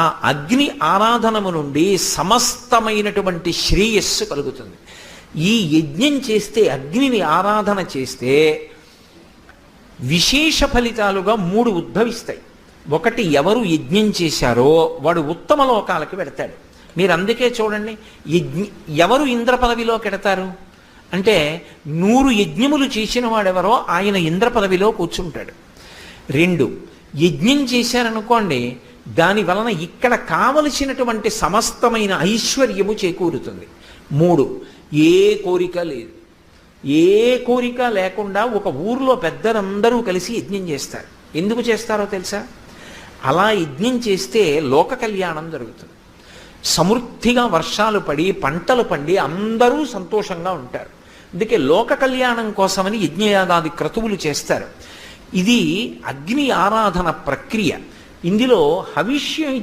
ఆ అగ్ని ఆరాధనము నుండి సమస్తమైనటువంటి శ్రేయస్సు కలుగుతుంది. ఈ యజ్ఞం చేస్తే, అగ్నిని ఆరాధన చేస్తే విశేష ఫలితాలుగా 3 ఉద్భవిస్తాయి. ఒకటి, ఎవరు యజ్ఞం చేశారో వాడు ఉత్తమ లోకాలకి వెడతాడు. మీరు అందుకే చూడండి, ఎవరు ఇంద్ర పదవిలోకి ఎడతారు అంటే 100 యజ్ఞములు చేసిన వాడెవరో ఆయన ఇంద్ర పదవిలో కూర్చుంటాడు. 2, యజ్ఞం చేశారనుకోండి, దాని వలన ఇక్కడ కావలసినటువంటి సమస్తమైన ఐశ్వర్యము చేకూరుతుంది. 3, ఏ కోరిక లేదు. ఏ కోరిక లేకుండా ఒక ఊర్లో పెద్దలందరూ కలిసి యజ్ఞం చేస్తారు. ఎందుకు చేస్తారో తెలుసా? అలా యజ్ఞం చేస్తే లోక కళ్యాణం జరుగుతుంది. సమృద్ధిగా వర్షాలు పడి పంటలు పండి అందరూ సంతోషంగా ఉంటారు. అందుకే లోక కళ్యాణం కోసమని యజ్ఞయాగాది క్రతువులు చేస్తారు. ఇది అగ్ని ఆరాధన ప్రక్రియ. ఇందులో హవిష్యం